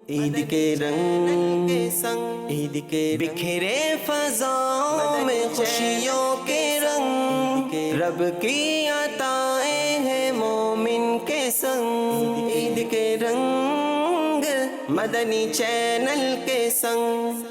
ईद के रंग के संग, ईद के बिखरे फज़ाओं में खुशियों के रंग, रब की अताएं हैं मोमिन के संग। ईद के रंग मदनी चैनल के संग।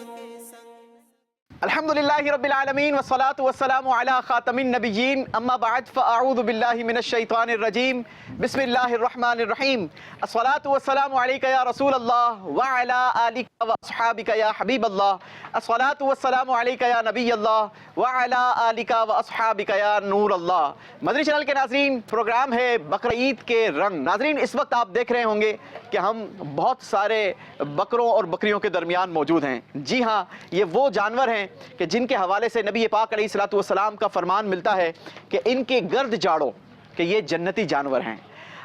अल्हम्दुलिल्लाहि रब्बिल आलमीन वस्सलातु वस्सलामु अला खातमिन नबिय्यीन अम्मा बाद फ़अऊज़ु बिल्लाहि मिनश शैतानिर रजीम बिस्मिल्लाहिर रहमानिर रहीम। अस्सलातु वस्सलामु अलैका या रसूल अल्लाह व अला आलिका व अस्हाबिका या हबीब अल्लाह। अस्सलातु वस्सलामु अलैका या नबी अल्लाह व अला आलिका व अस्हाबिका या नूर अल्लाह। मदनी चैनल के नाज़रीन, प्रोग्राम है बकरीद के रंग। नाज़रीन, इस वक्त आप देख रहे होंगे कि हम बहुत सारे बकरों और बकरियों के दरमियान मौजूद हैं। जी हाँ, ये वो जानवर हैं कि जिनके हवाले से नबी पाक अलैहिस्सलातु वस्सलाम का फरमान मिलता है कि इनके गर्द जाड़ो कि ये जन्नती जानवर हैं।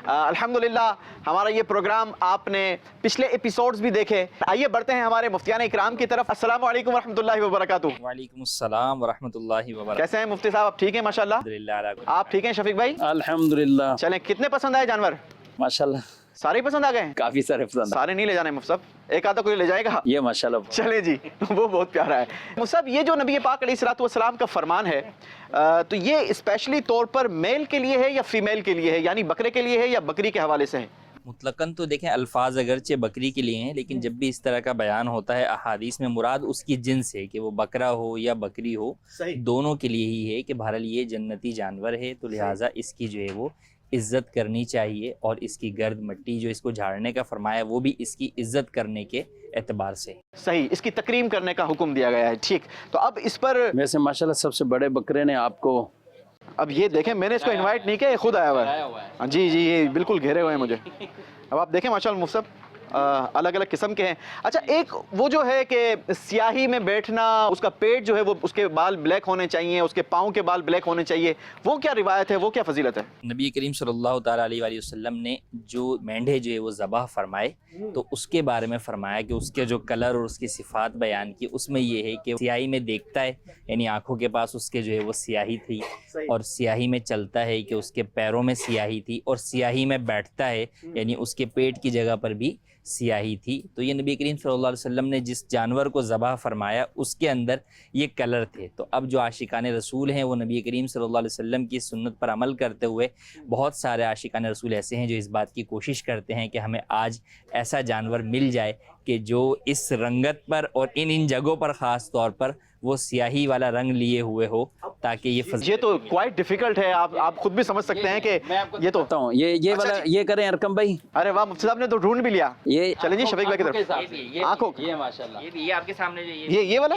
अल्हम्दुलिल्लाह, हमारा ये प्रोग्राम आपने पिछले एपिसोड्स भी देखे। आइए बढ़ते हैं हमारे मुफ्तियान इकराम की तरफ। अस्सलामु अलैकुम वरहमतुल्लाहि वबरकातुहू। वालेकुम अस्सलाम वरहमतुल्लाहि वबरकातुहू। कैसे हैं मुफ्ती साहब? आप ठीक हैं माशाल्लाह? अल्हम्दुलिल्लाह। आप ठीक हैं शफीक भाई? अल्हम्दुलिल्लाह। चलें, कितने पसंद आए जानवर? माशाल्लाह सारे ही पसंद आ गए? काफी सारे पसंद। सारे नहीं ले जाने मुफ्ती साहब, एक आधा कोई ले जाएगा। ये माशाल्लाह। चले जी, वो बहुत प्यारा है मुफ्ती साहब। ये जो नबी पाक अलैहिस्सलातु वस्सलाम का फरमान है, तो ये स्पेशली तौर पर मेल के लिए है या फीमेल के लिए है, यानी बकरे के लिए है या बकरी के हवाले से है? मुतलकन तो देखें, अल्फाज अगरचे बकरी के लिए हैं, लेकिन जब भी इस तरह का बयान होता है अहादीस में, मुराद उसकी जिन्स है कि वो बकरा हो या बकरी हो, दोनों के लिए ही है कि बहरहाल ये जन्नती जानवर है, तो लिहाजा इसकी जो है वो इज़्ज़त करनी चाहिए। और इसकी गर्द मट्टी जो इसको झाड़ने का फरमाया, वो भी इसकी इज़्ज़त करने के एतबार से। सही, इसकी तकरीम करने का हुक्म दिया गया है। ठीक, तो अब इस पर वैसे माशाल्लाह सबसे बड़े बकरे ने आपको, अब ये देखें, मैंने इसको इनवाइट नहीं किया, ये खुद आया हुआ है। जी जी, ये बिल्कुल घेरे हुए हैं मुझे। अब आप देखें माशाल्लाह मुफ्ती साहब अलग अलग किस्म के हैं। अच्छा, एक वो जो है कि स्याही में बैठना, उसका पेट जो है वो, उसके बाल ब्लैक होने चाहिए, उसके पाँव के बाल ब्लैक होने चाहिए, वो क्या रिवायत है, वो क्या फजीलत है? नबी करीम सल्लल्लाहु ताला अलैहि वसल्लम ने जो मेंढे जो है वो ज़बाह फरमाए, तो उसके बारे में फरमाया कि उसके जो कलर और उसकी सिफात बयान की, उसमें ये है कि स्याही में देखता है, यानी आँखों के पास उसके जो है वो स्याही थी, और स्याही में चलता है कि उसके पैरों में स्याही थी, और स्याही में बैठता है यानी उसके पेट की जगह पर भी सियाही थी। तो ये नबी करीम सल्लल्लाहु अलैहि वसल्लम ने जिस जानवर को ज़बाह फरमाया उसके अंदर ये कलर थे। तो अब जो आशिकान रसूल हैं वो नबी करीम सल्लल्लाहु अलैहि वसल्लम की सुन्नत पर अमल करते हुए, बहुत सारे आशिकान रसूल ऐसे हैं जो इस बात की कोशिश करते हैं कि हमें आज ऐसा जानवर मिल जाए कि जो इस रंगत पर और इन जगहों पर ख़ास तौर पर वो स्याही वाला रंग लिए हुए हो, ताकि ये तो क्वाइट डिफिकल्ट है। आप खुद भी समझ सकते हैं कि ये तो बताऊं, ये वाला ये करें अरकम भाई। अरे वाह, मुफ्ती साहब ने तो ढूंढ भी लिया। ये चलें जी शफीक भाई की तरफ। आंखों, ये माशाल्लाह, ये आपके सामने जो ये वाला,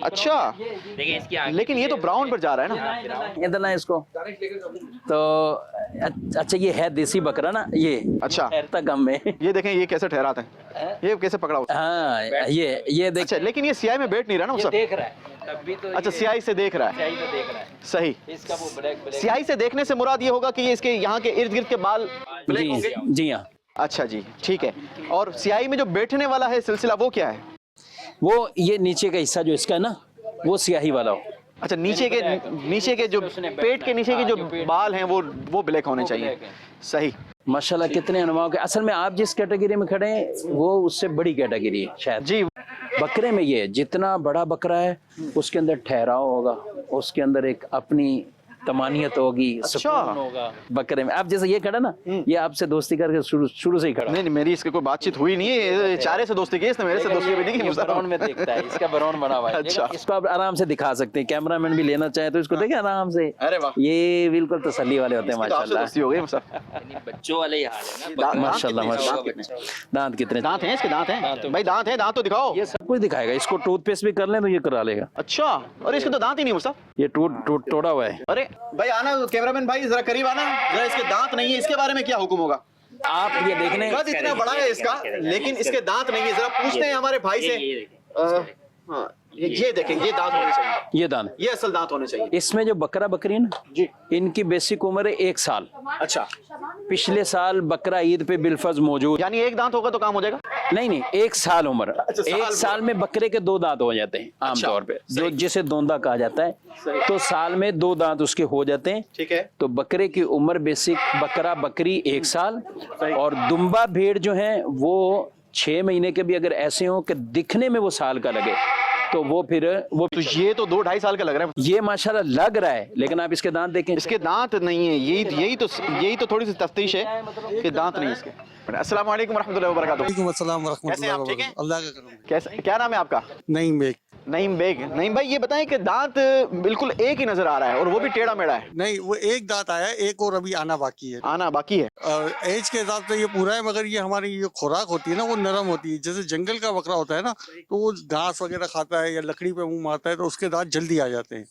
अच्छा, देखिए इसकी लेकिन ये तो ब्राउन पर जा रहा है ना। इधर ना इसको तो अच्छा, ये है देसी बकरा ना, ये अच्छा, ठहरता कम में। ये देखें ये कैसे ठहराते हैं, ये कैसे पकड़ा होता है। हाँ, ये देख। अच्छा, लेकिन ये स्याही में बैठ नहीं रहा ना सब। देख रहा है तब भी तो। अच्छा, स्याही से देख रहा है। स्याही से देख रहा है। सही, इसका वो ब्लैक स्याही से देखने से मुराद ये होगा कि ये इसके यहाँ के इर्द गिर्द के बाल ब्लैक होंगे। जी हाँ। अच्छा जी, ठीक है। और स्याही में जो बैठने वाला है सिलसिला, वो क्या है? वो ये नीचे का हिस्सा जो इसका है ना, वो स्याही वाला हो। अच्छा, नीचे के जो पेट के नीचे के जो बाल हैं वो ब्लैक होने चाहिए। सही, माशाल्लाह, कितने अनुमाओं के। असल में आप जिस कैटेगरी में खड़े हैं वो उससे बड़ी कैटेगरी है शायद जी। बकरे में ये जितना बड़ा बकरा है उसके अंदर ठहराव होगा, उसके अंदर एक अपनी तमानियत होगी, सुकून होगा बकरे में। आप जैसे ये खड़ा ना, ये आपसे दोस्ती करके शुरू से ही खड़ा। नहीं, मेरी इसके कोई बातचीत हुई नहीं है, चारे से दोस्ती की इसने, मेरे से दोस्ती भी नहीं की। बरौन में देखता है, इसका बरौन बना हुआ है। अच्छा, इसको आप आराम से दिखा सकते हैं, कैमरामैन भी लेना चाहे तो इसको देखें आराम से। अरे वाह, ये बिल्कुल तसल्ली वाले होते हैं माशाल्लाह। दोस्ती हो गई सब। बच्चों वाले ही हाल है ना। माशाल्लाह माशाल्लाह। दांत कितने? दांत हैं इसके? दांत हैं भाई, दांत हैं, दांत तो दिखाओ। ये सब कुछ दिखाएगा। इसको टूथपेस्ट भी कर लें तो ये करा लेगा। अच्छा, और इसके तो दांत ही नहीं हो सब। ये टूटा हुआ है। अरे भाई आना, कैमरामैन भाई जरा करीब आना जरा। इसके दांत नहीं है, इसके बारे में क्या हुक्म होगा? आप ये देखने, कद इतना बड़ा है इसका, लेकिन इसके दांत नहीं है। जरा पूछते हैं हमारे भाई से। हाँ, ये देखें, ये दांत होने चाहिए। ये दांत, ये असल दांत होने चाहिए। इसमें जो बकरा बकरी है ना जी, इनकी बेसिक उम्र है 1 साल। अच्छा, पिछले साल बकरा ईद पे बिलफज मौजूद। यानी एक दांत होगा तो काम हो जाएगा? नहीं, 1 साल उम्र। अच्छा, 1 साल में बकरे के 2 दांत हो जाते हैं आमतौर पे, जो जिसे दोंदा कहा जाता है। तो साल में 2 दांत उसके हो जाते हैं। ठीक है। तो बकरे की उम्र बेसिक बकरा बकरी 1 साल, और दुम्बा भेड़ जो है वो 6 महीने के भी अगर ऐसे हो कि दिखने में वो साल का लगे तो वो फिर वो तो ये तो 2-2.5 साल का लग रहा है। ये माशाल्लाह लग रहा है, लेकिन आप इसके दांत देखें, इसके दांत नहीं है, यही तो थोड़ी सी तफ्तीश है कि दांत नहीं है इसके। अस्सलाम वालेकुम रहमतुल्लाहि व बरकातुहू। वालेकुम अस्सलाम कैसे वरहमतुल्लाहि आप, ठीक हैं? वबरकातुहू। अल्लाह का करम है। कैसे, क्या नाम है आपका? नईम बेग। नईम बेग। नईम भाई, ये बताएं कि दांत बिल्कुल एक ही नजर आ रहा है और वो भी टेढ़ा मेढ़ा है। नहीं, वो एक दांत आया है, एक और अभी आना बाकी है। आना बाकी है। और एज के हिसाब से ये पूरा है, मगर ये हमारी ये खुराक होती है ना, वो नरम होती है। जैसे जंगल का बकरा होता है ना, तो वो घास वगैरह खाता है या लकड़ी पे मुंह मारता है, तो उसके दांत जल्दी आ जाते हैं।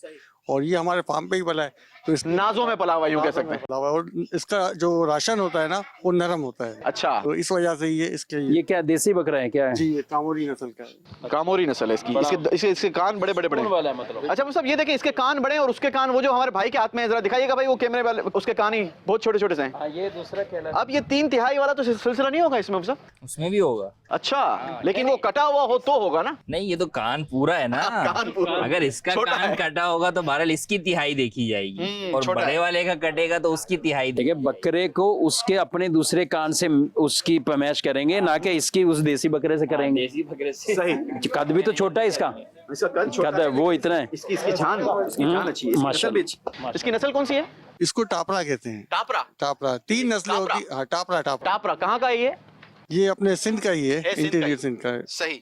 और ये हमारे फार्म पे ही पला है, तो इस नाजों में पला हुआ यूं कह सकते हैं। पला हुआ है। और इसका जो राशन होता है ना, वो नरम होता है। अच्छा, तो इस वजह से ये इसके ये क्या देसी बकरा है क्या है? जी, ये कामोरी नस्ल का है। कामोरी नस्ल है इसकी। इसके कान बड़े बड़े बड़े हैं। वाला है मतलब। अच्छा मुझे ये देखें, इसके कान बड़े हैं और उसके कान वो जो हमारे भाई के हाथ में है, जरा दिखाइएगा भाई वो कैमरे वाले, उसके कान ही बहुत छोटे छोटे से हैं। हाँ, ये दूसरा कहला। अब ये 3/3 वाला तो सिलसिला नहीं होगा इसमें सब? उसमें भी होगा। अच्छा, लेकिन वो कटा हुआ हो तो होगा ना? नहीं, ये तो कान पूरा है ना। कान पूरा। अगर इसका छोटा कान है। कटा होगा तो बहरहाल इसकी तिहाई देखी जाएगी, और छोटा बड़े है। वाले का कटेगा तो उसकी तिहाई देखिए, बकरे को उसके अपने दूसरे कान से उसकी पैमाइश करेंगे, ना कि इसकी उस देसी बकरे से करेंगे। देसी बकरे से। सही। कद भी तो छोटा है इसका, इसका कद छोटा कद है वो इतना है। इसकी जान अच्छी है। इसकी नस्ल भी अच्छी। इसकी नस्ल कौन सी है? इसको टापरा कहते हैं। टापरा। टापरा 3 नस्लें होती है। हाँ, टापरा। टापरा कहाँ का है ये? ये अपने सिंध का ही है, सिंध का ही। इंटीरियर सिंध का है। सही।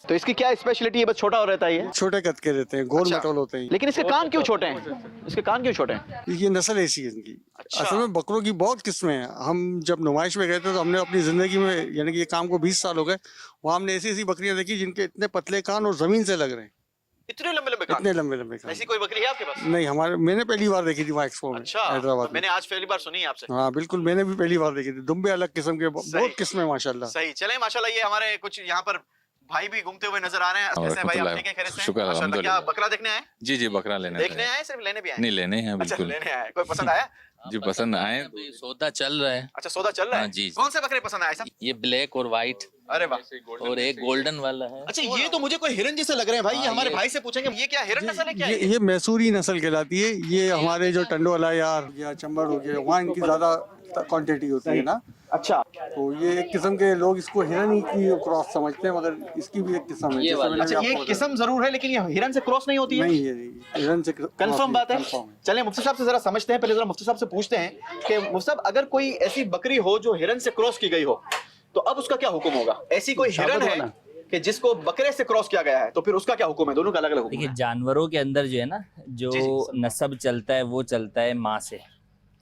तो इसकी क्या स्पेशलिटी है? बस छोटा हो रहता है ये? छोटे कद के रहते हैं, गोल अच्छा। मटोल होते हैं। लेकिन इसके कान क्यों छोटे हैं? इसके कान क्यों छोटे हैं? ये नस्ल ऐसी है इनकी। अच्छा। असल में बकरों की बहुत किस्में हैं। हम जब नुमाइश में गए थे तो हमने अपनी जिंदगी में, यानी कि ये काम को 20 साल हो गए, वहाँ हमने ऐसी ऐसी बकरियां देखी जिनके इतने पतले कान और जमीन से लग रहे हैं। इतने लंबे लंबे कान? इतने लंबे लंबे कान। ऐसी कोई बकरी है आपके पास? नहीं, मैंने पहली बार देखी थी वहाँ एक्सपो में, अच्छा, हैदराबाद में। मैंने आज पहली बार सुनी है आपसे। हाँ बिल्कुल, मैंने भी पहली बार देखी थी। दुम्बे अलग किस्म के, बहुत किस्में माशाल्लाह। सही। चले माशाल्लाह, ये हमारे कुछ यहाँ पर भाई भी घूमते हुए नजर आ रहे हैं। कैसे हैं भाई, आप ठीक हैं? खैरियत से हैं? शुक्र माशाल्लाह। अल्हम्दुलिल्लाह। क्या बकरा देखने आए? जी जी, बकरा लेने देखने आए। आए, सिर्फ लेने भी आए? नहीं, लेने हैं अच्छा, बिल्कुल। लेने आए। कोई पसंद आया? जी पसंद आए। तो सौदा चल रहा है। अच्छा, सौदा चल रहा है। हाँ, जी। कौन से बकरे पसंद आए साहब? ये ब्लैक और व्हाइट अरे वाह। और एक गोल्डन वाला है। अच्छा, ये तो मुझे कोई हिरन जैसे लग रहे हैं भाई। ये हमारे भाई से पूछेंगे, ये क्या हिरन नस्ल है क्या? ये मैसूरी नस्ल कहलाती है। ये हमारे जो टंडोला या चंबड़ हो गया, वहाँ इनकी ज्यादा क्वांटिटी होती है ना। अच्छा, तो ये एक किस्म के लोग इसको हिरन ही की क्रॉस समझते हैं, मगर इसकी भी एक किस्म है। जैसे मैंने अच्छा, भी ये आपको किस्म जरूर है, लेकिन ये हिरन से क्रॉस नहीं होती है? नहीं है, हिरन से कंफर्म बात है। confirm चलें मुफ्ती साहब से जरा समझते हैं। पहले जरा मुफ्ती साहब से पूछते हैं कि मुफ्ती साहब, अगर कोई ऐसी बकरी हो जो हिरन से क्रॉस की गई हो, तो अब उसका क्या हुक्म होगा? ऐसी कोई हिरन है कि जिसको बकरे से क्रॉस किया गया है, तो फिर उसका क्या हुक्म है? दोनों का अलग अलग हुक्म देखिए, है। जानवरों के अंदर जो है ना, जो जी। नस्ब चलता है वो चलता है माँ से,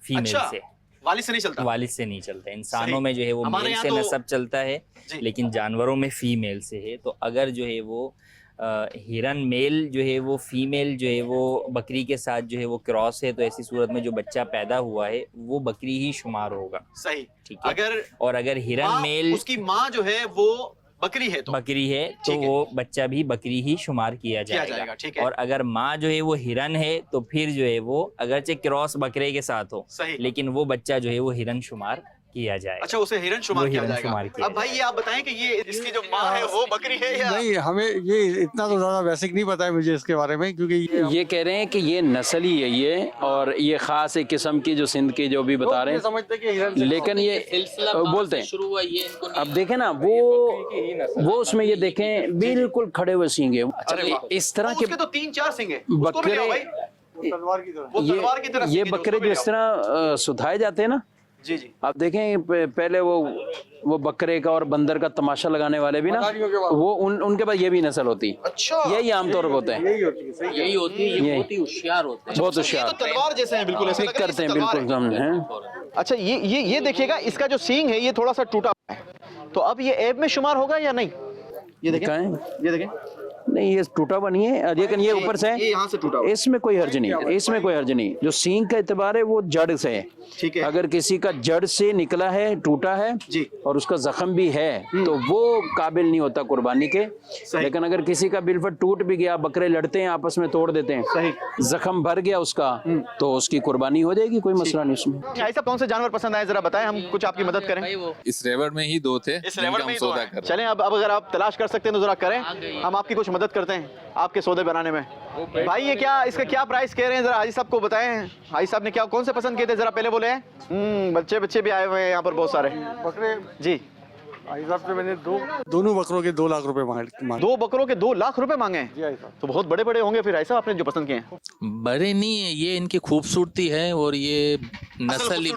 फीमेल अच्छा, से, वालिद से नहीं चलता? वालिद से नहीं चलता। इंसानों सही। में जो है वो हमारे मेल यहाँ से तो- नस्ब चलता है, जी। लेकिन जानवरों में फीमेल से है। तो अगर जो है वो हिरन मेल जो है वो फीमेल जो है वो बकरी के साथ जो है वो क्रॉस है, तो ऐसी सूरत में जो बच्चा पैदा हुआ है वो बकरी ही शुमार होगा। सही। ठीक है। अगर और अगर हिरन माँ- मेल उसकी माँ जो है वो बकरी है, तो बकरी है तो ठीक है। वो बच्चा भी बकरी ही शुमार किया जाएगा, ठीक है। और अगर माँ जो है वो हिरन है तो फिर जो है वो अगरचे क्रॉस बकरे के साथ हो, सही। लेकिन वो बच्चा जो है वो हिरन शुमार किया जाएगा। अच्छा, उसे हिरन शुमार वो किया हिरन जाएगा। शुमार किया अब भाई ये आप बताएं कि ये इसकी जो माँ है वो बकरी है या? नहीं, हमें ये इतना तो ज्यादा बेसिक नहीं पता है मुझे इसके बारे में, क्योंकि ये कह रहे हैं कि ये नस्ल ही है ये, और ये खास एक किस्म की जो सिंध की जो भी बता रहे हैं, समझते कि हिरन से लेकिन ये बोलते हैं। शुरू हुआ ये इनको अब देखें ना, वो उसमें ये देखें बिल्कुल खड़े हुए सींगे। अरे वाह। इस तरह के उसके तो 3-4 सिंग है। उसको भी ले आओ भाई। तलवार की तरह। वो तलवार की तरह ये सिंग है, बकरे उसको जो भी इस ले आओ। तरह सुधाए जाते हैं ना, जी जी। आप देखें पहले वो बकरे का और बंदर का तमाशा लगाने वाले भी ना, मदारियों के बाद। वो उनके पास ये भी नस्ल होती है। अच्छा, यही आमतौर पर होते हैं, यही होती है, सही है। होती है, ये बहुत ही होशियार होते हैं। बहुत ये होशियार तो तलवार जैसे हैं बिल्कुल, ऐसा पिक लग रहा है करते हैं, जैसे तलवार बिल्कुल है। समझ हैं। अच्छा, ये देखिएगा, इसका जो सींग है ये थोड़ा सा टूटा हुआ है, तो अब ये ऐब में शुमार होगा या नहीं? ये देखें, दिखाएं? ये देखें, नहीं, ये टूटा हुआ नहीं है, लेकिन ये ऊपर से ये यहाँ से टूटा हुआ है। इसमें कोई हर्ज नहीं है, इसमें कोई हर्ज नहीं। जो सींग का एतबार है वो जड़ से है। ठीक है। अगर किसी का जड़ से निकला है, टूटा है जी। और उसका जख्म भी है, तो वो काबिल नहीं होता कुर्बानी के। लेकिन अगर किसी का बिलफट टूट भी गया, बकरे लड़ते हैं आपस में, तोड़ देते हैं, जख्म भर गया उसका, तो उसकी कुर्बानी हो जाएगी, कोई मसला नहीं उसमें। भाई साहब, कौन से जानवर पसंद आए जरा बताएं, हम कुछ आपकी मदद करें। इस रेवड़ में ही 2 थे, इस रेवड़ में ही जिनका हम दो सौदा हैं। कर रहे हैं। चलें, अब अगर आप तलाश कर सकते हैं तो जरा करें, हम आपकी कुछ मदद करते हैं आपके सौदे बनाने में। भाई ये क्या, इसका क्या प्राइस कह रहे हैं, जरा हाजी साहब को बताएं। हाजी साहब ने क्या, कौन से पसंद किए थे, जरा पहले बोले हैं। बच्चे भी आए हुए हैं यहाँ पर बहुत सारे। बकरे जी, हाजी साहब से मैंने दोनों बकरों के 2 लाख रुपए मांगे। 2 बकरों के 2 लाख रुपए मांगे हैं? जी हाजी साहब। तो बहुत बड़े बड़े होंगे फिर ऐसा आपने जो पसंद किए हैं? बड़े नहीं है, ये इनकी खूबसूरती है और ये नस्ल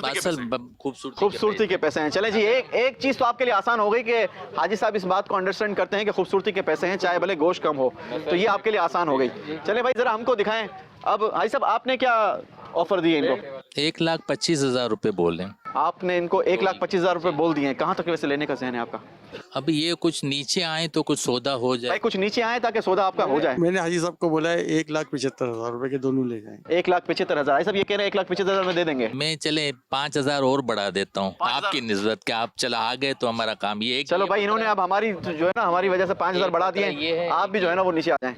खूबसूरती के पैसे हैं। चलें जी, एक चीज़ तो आपके लिए आसान हो गई कि हाजी साहब इस बात को अंडरस्टैंड करते हैं कि खूबसूरती के पैसे हैं, चाहे भले गोश्त कम हो, तो ये आपके लिए आसान हो गई। चलें भाई ज़रा हमको दिखाएं। अब हाजी साहब आपने क्या ऑफर दिए इनको? 1,25,000 रुपए बोल रहे हैं। आपने इनको 1,25,000 रुपए बोल दिए हैं। कहाँ तक वैसे लेने का ज़हन है आपका? अब ये कुछ नीचे आए तो कुछ सौदा हो भाई जाए। कुछ नीचे आए ताकि सौदा आपका हो जाए। मैंने हाजी साहब को बोला है 1,75,000 रुपए के दोनों ले जाएं। 1,75,000 सब ये कह रहे हैं 1,75,000 में दे देंगे। मैं चले 5,000 और बढ़ा देता हूँ आपकी निस्बत के, आप चला आ गए तो हमारा काम ये है कि चलो भाई, इन्होंने अब हमारी जो है ना, हमारी वजह से 5,000 बढ़ा दिए, आप भी जो है ना वो नीचे आ जाएं।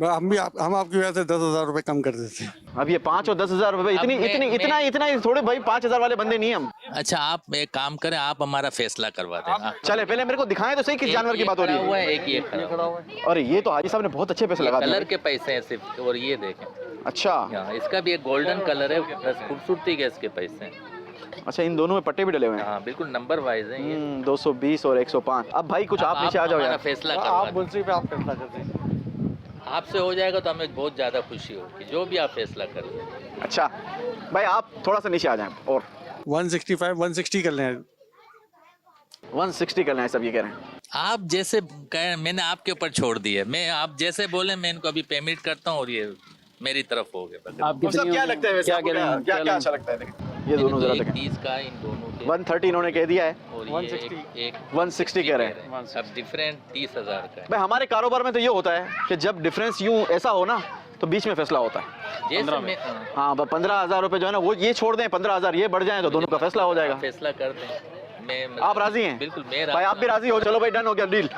हम आपकी वजह से 10,000 रुपए कम कर देते हैं। अब ये 5 और 10,000 रुपए इतना थोड़े भाई, 5,000 वाले बंदे नहीं हम। अच्छा आप एक काम करें, आप हमारा फैसला करवा देना। चले पहले मेरे को दिखाएं तो सही किस जानवर की बात हो रही है। एक ये खड़ा हुआ है, और ये तो हाजी साहब ने बहुत अच्छे पैसे लगा कलर दिए। के पैसे हैं सिर्फ, और ये देखें अच्छा यहाँ इसका भी एक गोल्डन कलर है, बस खूबसूरती के इसके पैसे हैं। अच्छा, इन दोनों में पट्टे भी डले हुए हैं। हाँ बिल्कुल नंबर वाइज है ये। 220 और 105। अब भाई कुछ आप नीचे आ जाओ हमारा यार। फैसला करवा आप दें। मुंशी पे आप फैसला कर दें। आपसे हो जाएगा तो हमें बहुत ज्यादा खुशी होगी, जो भी आप फैसला करें। अच्छा भाई आप थोड़ा सा नीचे आ जाएं और 165 160 कर लें। 160 करना है सब ये कह रहे हैं। आप जैसे कह, मैंने आपके ऊपर छोड़ दिया, मैं आप जैसे बोले मैं इनको अभी पेमेंट करता हूँ और ये मेरी तरफ हो गया। आप सब क्या लगता है वैसे? क्या आपको कह रहे हैं? क्या क्या अच्छा लगता है? देखिए ये दोनों जरा देखें। 30 का इन दोनों के 130 इन्होंने कह दिया है, और ये 160 160 कह रहे हैं। अब डिफरेंट 30,000 का है। भाई हमारे कारोबार में तो ये होता है कि जब डिफरेंस यूं ऐसा हो ना तो बीच में फैसला होता है। जैसे मैं हाँ 15,000 रुपए जो है ना वो ये छोड़ दें, 15,000 ये बढ़ जाए तो दोनों का फैसला हो जाएगा। फैसला कर दें। मैं आप राजी हैं? बिल्कुल मैं भाई आप भी राजी हो? चलो भाई डन हो गया, डील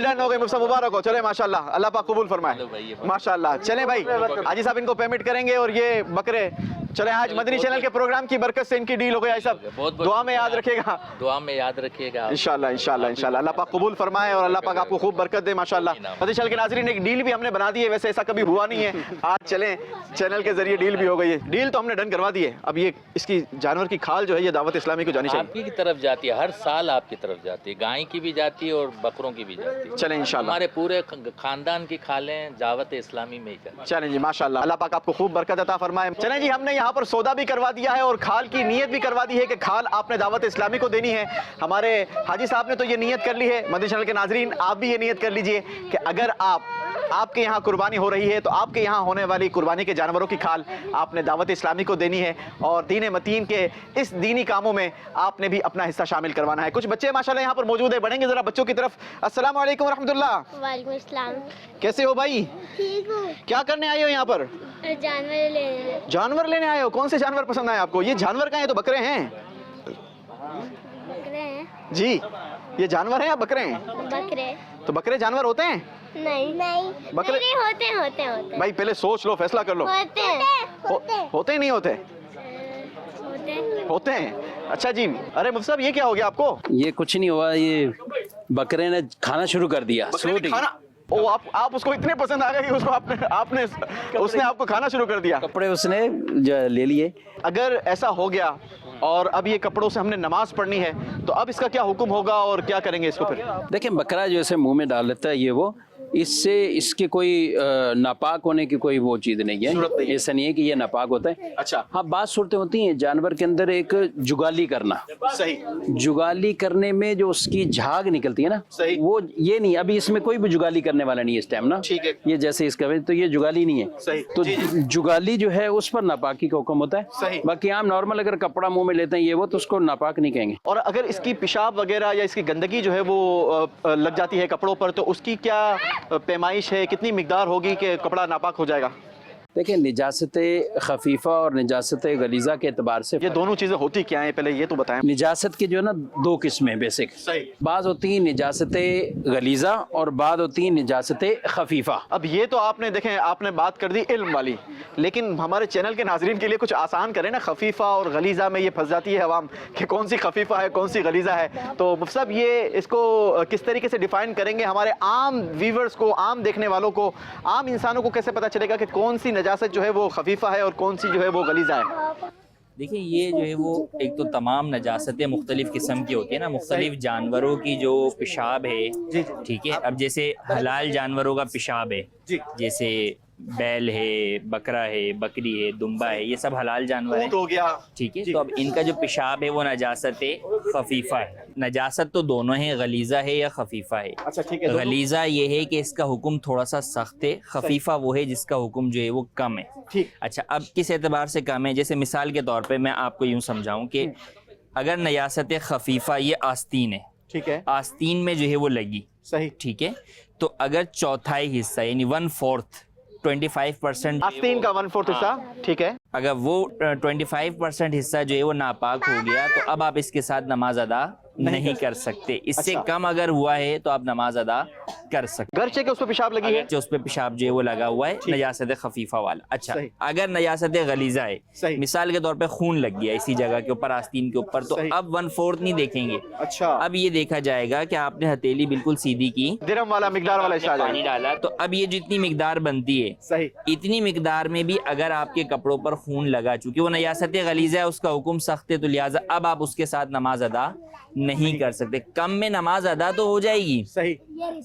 डन हो गई। मुझसे मुबारक हो। चले माशाल्लाह, अल्लाह पाक कबूल चलो भाई, फरमाए ये बात। माशाल्लाह। चले भाई हाजी साहब इनको पेमेंट करेंगे और ये बकरे चले आज मदनी चैनल के प्रोग्राम की बरकत से इनकी डील हो गई। सब बहुत दुआ में याद रखिएगा। दुआ में याद रखिएगा आप। इंशाल्लाह इंशाल्लाह इंशाल्लाह अल्लाह पाक कबूल फरमाए और अल्लाह पाक आपको खूब बरकत दे माशाल्लाह। मदनी चैनल के नाज़रीन एक डील भी हमने बना दी है, वैसे ऐसा कभी हुआ नहीं है। आज चलें चैनल के जरिए डील भी हो गई है। डील तो हमने डन करवा दी है। अब ये इसकी जानवर की खाल जो है ये दावत इस्लामी को जानी चाहिए। आपकी की तरफ जाती है, हर साल आपकी तरफ जाती है, गाय की भी जाती है और बकरों की भी जाती है। चलें इंशाल्लाह। हमारे पूरे खानदान की खालें दावत इस्लामी में ही जाती है। चलें जी माशाल्लाह, अल्लाह पाक आपको खूब बरकत अता फरमाए। चलें जी, हमने यहाँ पर सौदा भी करवा दिया है और खाल की नियत भी करवा दी है कि खाल आपने दावत इस्लामी को देनी है। हमारे हाजी साहब ने तो ये नियत कर ली है। मदनी चैनल के नाजरीन आप भी ये नियत कर लीजिए कि अगर आपके यहाँ कुर्बानी हो रही है तो आपके यहाँ होने वाली कुर्बानी के जानवरों की खाल आपने दावत इस्लामी को देनी है और दीन मतीन के इस दीनी कामों में आपने भी अपना हिस्सा शामिल करवाना है। कुछ बच्चे माशाल्लाह यहाँ पर मौजूद है, बढ़ेंगे जरा बच्चों की तरफ। अस्सलाम वालेकुम रहमतुल्लाह। वालेकुम अस्सलाम। कैसे हो भाई? ठीक हूँ। क्या करने आए हो यहाँ पर? जानवर लेने। जानवर लेने आए हो? कौन से जानवर पसंद आए आपको? ये जानवर का है तो बकरे हैं बकरे हैं? जी, ये जानवर हैं या बकरे हैं? बकरे। तो बकरे जानवर होते हैं? नहीं बकरे- नहीं, होते भाई पहले सोच लो, फैसला कर लो। होते हैं होते ही नहीं होते? होते हैं। अच्छा जी। अरे मुफ्ती साहब ये क्या हो गया आपको? ये कुछ नहीं हुआ, ये बकरे ने खाना शुरू कर दिया। बकरे ने खाना? ओ आप उसको इतने पसंद आ गए कि उसको आपने उसने आपको खाना शुरू कर दिया। कपड़े उसने ले लिए। अगर ऐसा हो गया और अब ये कपड़ों से हमने नमाज पढ़नी है तो अब इसका क्या हुक्म होगा और क्या करेंगे इसको फिर? देखिए बकरा जो ऐसे मुंह में डाल लेता है ये वो, इससे इसके कोई नापाक होने की कोई वो चीज़ नहीं है। ऐसा नहीं है कि ये नापाक होता है। अच्छा। हाँ बात सूरतें होती हैं जानवर के अंदर एक जुगाली करना। सही। जुगाली करने में जो उसकी झाग निकलती है ना, सही। वो ये नहीं, अभी इसमें कोई भी जुगाली करने वाला नहीं है इस टाइम ना। ठीक है। ये जैसे इसका तो ये जुगाली नहीं है। सही। तो जी। जुगाली जो है उस पर नापाकी का हुक्म होता है। सही। बाकी आम नॉर्मल अगर कपड़ा मुंह में लेते हैं ये वो, तो उसको नापाक नहीं कहेंगे। और अगर इसकी पेशाब वगैरह या इसकी गंदगी जो है वो लग जाती है कपड़ों पर तो उसकी क्या पैमाइश है, कितनी मिकदार होगी कि कपड़ा नापाक हो जाएगा? देखिए निजासत खफीफा और निजासत गलीजा के एतबार से ये दोनों चीजें होती क्या हैं पहले ये तो बताएं। निजासत की जो है ना दो किस्में बेसिक। सही। बाज होती है निजासत गलीजा और बाद होती है निजासत खफीफा। अब ये तो आपने देखें आपने बात कर दी इल्म वाली, लेकिन हमारे चैनल के नाजरीन के लिए कुछ आसान करें ना। खफीफा और गलीजा में ये फंस जाती है अवाम कि कौन सी खफीफा है कौन सी गलीजा है। तो मुफ्ती साहब ये इसको किस तरीके से डिफाइन करेंगे? हमारे आम व्यूवर्स को, आम देखने वालों को, आम इंसानों को कैसे पता चलेगा कि कौन सी नजासत जो है वो खफीफा है और कौन सी जो है वो गलीजा है? देखिए ये जो है वो एक तो तमाम नजासतें मुख्तलिफ किस्म की होती है ना, मुख्तलिफ जानवरों की जो पेशाब है, ठीक है। अब जैसे हलाल जानवरों का पेशाब है, जैसे बैल है, बकरा है, बकरी है, दुम्बा है, ये सब हलाल जानवर ऊँट हो है, गया। ठीक है। तो अब इनका जो पेशाब है वो नजासत खफीफा है। नजासत तो दोनों है, गलीजा है या खफीफा है। अच्छा ठीक है, गलीजा ये है कि इसका हुक्म थोड़ा सा सख्त है, खफीफा वो है जिसका हुक्म जो है वो कम है। ठीक। अच्छा, अब किस एतबार से कम है? जैसे मिसाल के तौर पे मैं आपको यूं समझाऊं कि अगर नयासत खफीफा ये आस्तीन है, ठीक है, आस्तीन में जो है वो लगी, सही, ठीक है, तो अगर चौथाई हिस्सा यानी 1/4 25% आस्तीन का 1/4 हिस्सा, ठीक है, अगर वो 25% हिस्सा जो है वो नापाक हो गया तो अब आप इसके साथ नमाज अदा नहीं कर सकते। इससे अच्छा। कम अगर हुआ है तो आप नमाज अदा कर सकते। गर्चे के उस पर पेशाब लगी है, जो उस पे पेशाब जो है वो लगा हुआ है, नजासत खफीफा वाला। अच्छा, सही। अगर नजासत गलीजा है, सही। मिसाल के तौर पे खून लग गया इसी जगह के ऊपर, आस्तीन के ऊपर, तो सही। अब 1/4 नहीं देखेंगे, अच्छा, अब ये देखा जाएगा कि आपने हथेली बिल्कुल सीधी की, दिरहम वाला मिकदार वाला हिस्सा आ पानी जाएगा, डाला, तो अब ये जितनी मिकदार बनती है, सही, इतनी मिकदार में भी अगर आपके कपड़ों पर खून लगा, चूंकि वो नयासत गलीजा है, उसका हुक्म सख्त है, तो लिहाजा अब आप उसके साथ नमाज अदा नहीं कर सकते। कम में नमाज अदा तो हो जाएगी, सही,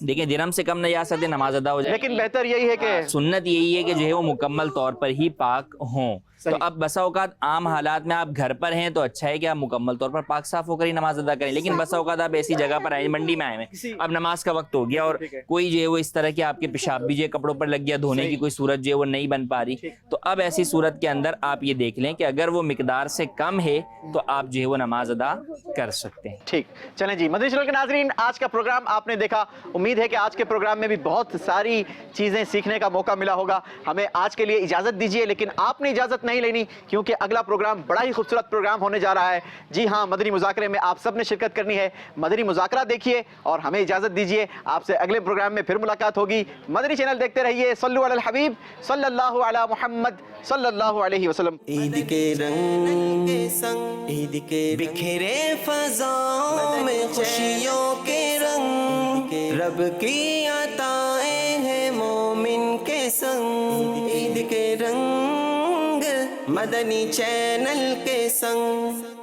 देखिए दिरहम से कम नयासत नमाज अदा हो जाएगी, लेकिन बेहतर यही है कि सुन्नत यही है कि जो है वो मुकम्मल तौर पर ही पाक हों। तो सही। अब बसा औकात आम हालात में आप घर पर हैं तो अच्छा है कि आप मुकम्मल तौर पर पाक साफ होकर ही नमाज अदा करें, लेकिन बसा औकात आप ऐसी जगह पर आए, मंडी में आए हैं, अब नमाज का वक्त हो गया और कोई जो है वो इस तरह के आपके पेशाब भी जो है कपड़ों पर लग गया, धोने की कोई सूरत जो है वो नहीं बन पा रही, तो अब ऐसी सूरत के अंदर आप ये देख लें कि अगर वो मिकदार से कम है तो आप जो है वो नमाज अदा कर सकते हैं। ठीक। चलें जी, मदनी चैनल के नाजरीन, आज का प्रोग्राम आपने देखा, उम्मीद है कि आज के प्रोग्राम में भी बहुत सारी चीज़ें सीखने का मौका मिला होगा। हमें आज के लिए इजाज़त दीजिए, लेकिन आपने इजाज़त नहीं लेनी क्योंकि अगला प्रोग्राम बड़ा ही खूबसूरत प्रोग्राम होने जा रहा है। जी हाँ, मदनी मुज़ाकरे में आप सब ने शिरकत करनी है। मदनी मुज़ाकरा देखिए और हमें इजाज़त दीजिए, आपसे अगले प्रोग्राम में फिर मुलाकात होगी। मदनी चैनल देखते रहिए। सल्लु अलल हबीब सल्लल्लाहु अला मुहम्मद सल्लल्लाहु अलैहि वसल्लम। ईद के रंग के संग, ईद के बिखरे फज़ाओं में खुशियों के रंग, रब की अताएं हैं मोमिन के संग। ईद के रंग मदनी चैनल के संग।